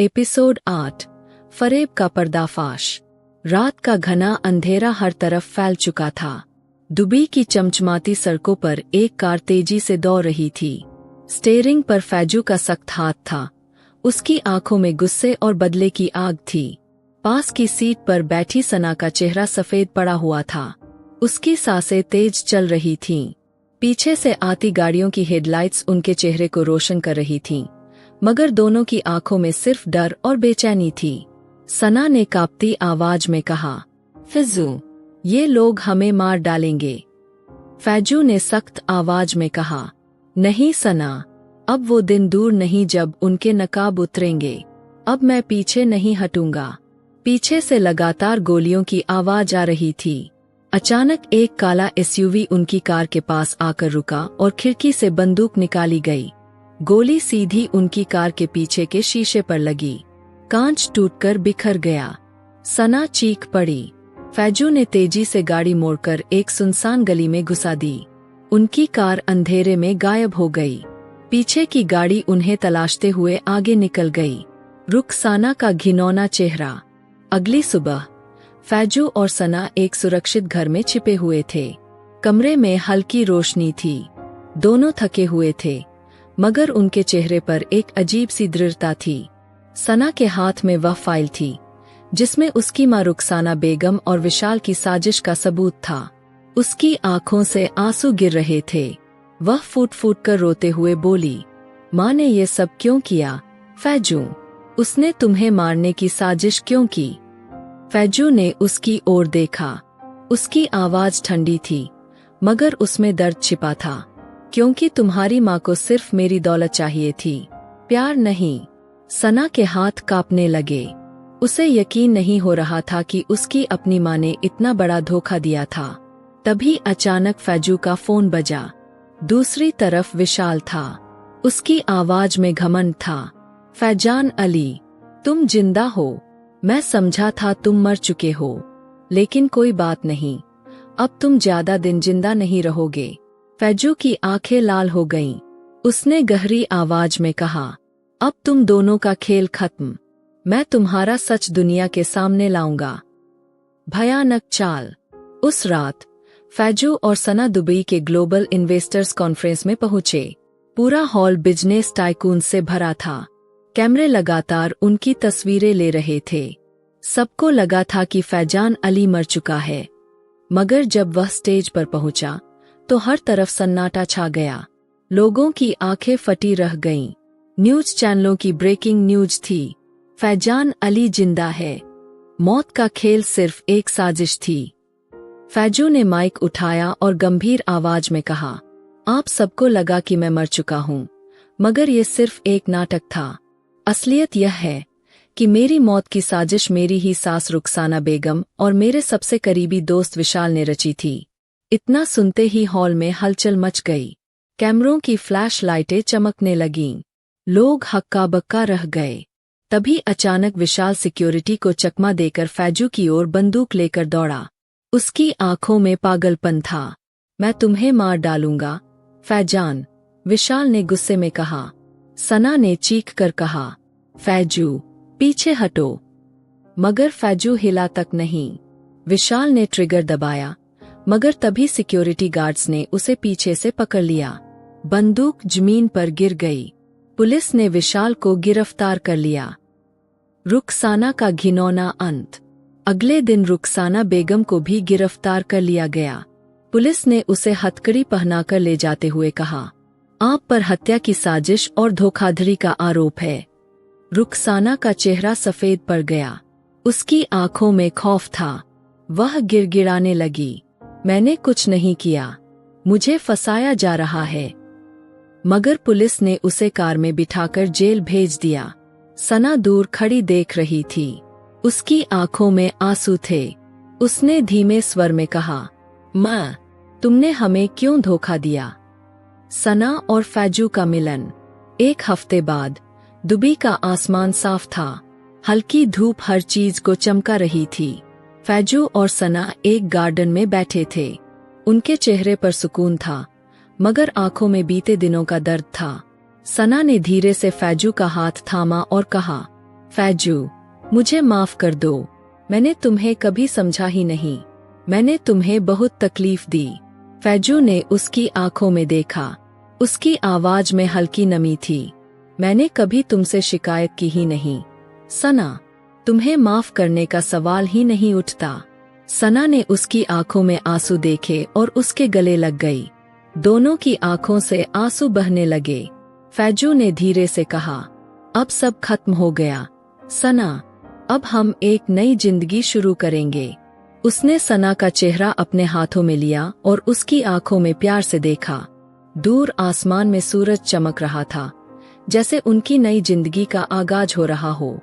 Episode 8। फरेब का पर्दाफाश। रात का घना अंधेरा हर तरफ फैल चुका था। दुबई की चमचमाती सड़कों पर एक कार तेजी से दौड़ रही थी। स्टीयरिंग पर फैजू का सख्त हाथ था। उसकी आंखों में गुस्से और बदले की आग थी। पास की सीट पर बैठी सना का चेहरा सफेद पड़ा हुआ था। उसकी सांसें तेज चल रही थीं। पीछे से आती गाड़ियों की हेडलाइट्स उनके चेहरे को रोशन कर रही थीं, मगर दोनों की आंखों में सिर्फ डर और बेचैनी थी। सना ने कांपती आवाज में कहा, फैजू, ये लोग हमें मार डालेंगे। फैजू ने सख्त आवाज में कहा, नहीं सना, अब वो दिन दूर नहीं जब उनके नकाब उतरेंगे। अब मैं पीछे नहीं हटूंगा। पीछे से लगातार गोलियों की आवाज आ रही थी। अचानक एक काला एसयूवी उनकी कार के पास आकर रुका और खिड़की से बंदूक निकाली गई। गोली सीधी उनकी कार के पीछे के शीशे पर लगी। कांच टूटकर बिखर गया। सना चीख पड़ी। फैजू ने तेजी से गाड़ी मोड़कर एक सुनसान गली में घुसा दी। उनकी कार अंधेरे में गायब हो गई। पीछे की गाड़ी उन्हें तलाशते हुए आगे निकल गई। रुखसाना का घिनौना चेहरा। अगली सुबह फैजू और सना एक सुरक्षित घर में छिपे हुए थे। कमरे में हल्की रोशनी थी। दोनों थके हुए थे, मगर उनके चेहरे पर एक अजीब सी दृढ़ता थी। सना के हाथ में वह फाइल थी जिसमें उसकी मां रुखसाना बेगम और विशाल की साजिश का सबूत था। उसकी आंखों से आंसू गिर रहे थे। वह फूट फूट कर रोते हुए बोली, मां ने ये सब क्यों किया? फैजू, उसने तुम्हें मारने की साजिश क्यों की? फैजू ने उसकी ओर देखा। उसकी आवाज ठंडी थी, मगर उसमें दर्द छिपा था। क्योंकि तुम्हारी माँ को सिर्फ मेरी दौलत चाहिए थी, प्यार नहीं। सना के हाथ कांपने लगे। उसे यकीन नहीं हो रहा था कि उसकी अपनी माँ ने इतना बड़ा धोखा दिया था। तभी अचानक फैजू का फोन बजा। दूसरी तरफ विशाल था। उसकी आवाज में घमंड था। फैजान अली, तुम जिंदा हो। मैं समझा था तुम मर चुके हो, लेकिन कोई बात नहीं, अब तुम ज्यादा दिन जिंदा नहीं रहोगे। फैजू की आंखें लाल हो गईं। उसने गहरी आवाज में कहा, अब तुम दोनों का खेल खत्म। मैं तुम्हारा सच दुनिया के सामने लाऊंगा। भयानक चाल। उस रात फैजू और सना दुबई के ग्लोबल इन्वेस्टर्स कॉन्फ्रेंस में पहुंचे। पूरा हॉल बिजनेस टाइकून से भरा था। कैमरे लगातार उनकी तस्वीरें ले रहे थे। सबको लगा था कि फैजान अली मर चुका है, मगर जब वह स्टेज पर पहुंचा तो हर तरफ सन्नाटा छा गया। लोगों की आंखें फटी रह गईं। न्यूज चैनलों की ब्रेकिंग न्यूज थी, फैजान अली जिंदा है। मौत का खेल सिर्फ एक साजिश थी। फैजू ने माइक उठाया और गंभीर आवाज में कहा, आप सबको लगा कि मैं मर चुका हूं, मगर ये सिर्फ एक नाटक था। असलियत यह है कि मेरी मौत की साजिश मेरी ही सास रुखसाना बेगम और मेरे सबसे करीबी दोस्त विशाल ने रची थी। इतना सुनते ही हॉल में हलचल मच गई। कैमरों की फ्लैश लाइटें चमकने लगीं। लोग हक्का बक्का रह गए। तभी अचानक विशाल सिक्योरिटी को चकमा देकर फैजू की ओर बंदूक लेकर दौड़ा। उसकी आंखों में पागलपन था। मैं तुम्हें मार डालूंगा, फैजान, विशाल ने गुस्से में कहा। सना ने चीख कर कहा, फैजू, पीछे हटो। मगर फैजू हिला तक नहीं। विशाल ने ट्रिगर दबाया, मगर तभी सिक्योरिटी गार्ड्स ने उसे पीछे से पकड़ लिया। बंदूक जमीन पर गिर गई। पुलिस ने विशाल को गिरफ्तार कर लिया। रुखसाना का घिनौना अंत। अगले दिन रुखसाना बेगम को भी गिरफ्तार कर लिया गया। पुलिस ने उसे हथकड़ी पहनाकर ले जाते हुए कहा, आप पर हत्या की साजिश और धोखाधड़ी का आरोप है। रुखसाना का चेहरा सफेद पड़ गया। उसकी आंखों में खौफ था। वह गिड़गिड़ाने लगी, मैंने कुछ नहीं किया, मुझे फंसाया जा रहा है। मगर पुलिस ने उसे कार में बिठाकर जेल भेज दिया। सना दूर खड़ी देख रही थी। उसकी आंखों में आंसू थे। उसने धीमे स्वर में कहा, मां, तुमने हमें क्यों धोखा दिया? सना और फैजू का मिलन। एक हफ्ते बाद दुबई का आसमान साफ था। हल्की धूप हर चीज को चमका रही थी। फैजू और सना एक गार्डन में बैठे थे। उनके चेहरे पर सुकून था, मगर आंखों में बीते दिनों का दर्द था। सना ने धीरे से फैजू का हाथ थामा और कहा, फैजू, मुझे माफ कर दो। मैंने तुम्हें कभी समझा ही नहीं। मैंने तुम्हें बहुत तकलीफ दी। फैजू ने उसकी आंखों में देखा। उसकी आवाज में हल्की नमी थी। मैंने कभी तुमसे शिकायत की ही नहीं सना। तुम्हें माफ करने का सवाल ही नहीं उठता। सना ने उसकी आंखों में आंसू देखे और उसके गले लग गई। दोनों की आंखों से आंसू बहने लगे। फैजू ने धीरे से कहा, अब सब खत्म हो गया सना, अब हम एक नई जिंदगी शुरू करेंगे। उसने सना का चेहरा अपने हाथों में लिया और उसकी आंखों में प्यार से देखा। दूर आसमान में सूरज चमक रहा था, जैसे उनकी नई जिंदगी का आगाज हो रहा हो।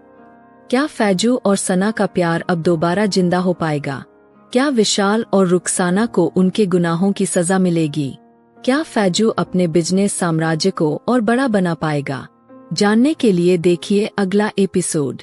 क्या फैजू और सना का प्यार अब दोबारा जिंदा हो पाएगा? क्या विशाल और रुखसाना को उनके गुनाहों की सजा मिलेगी? क्या फैजू अपने बिजनेस साम्राज्य को और बड़ा बना पाएगा? जानने के लिए देखिए अगला एपिसोड।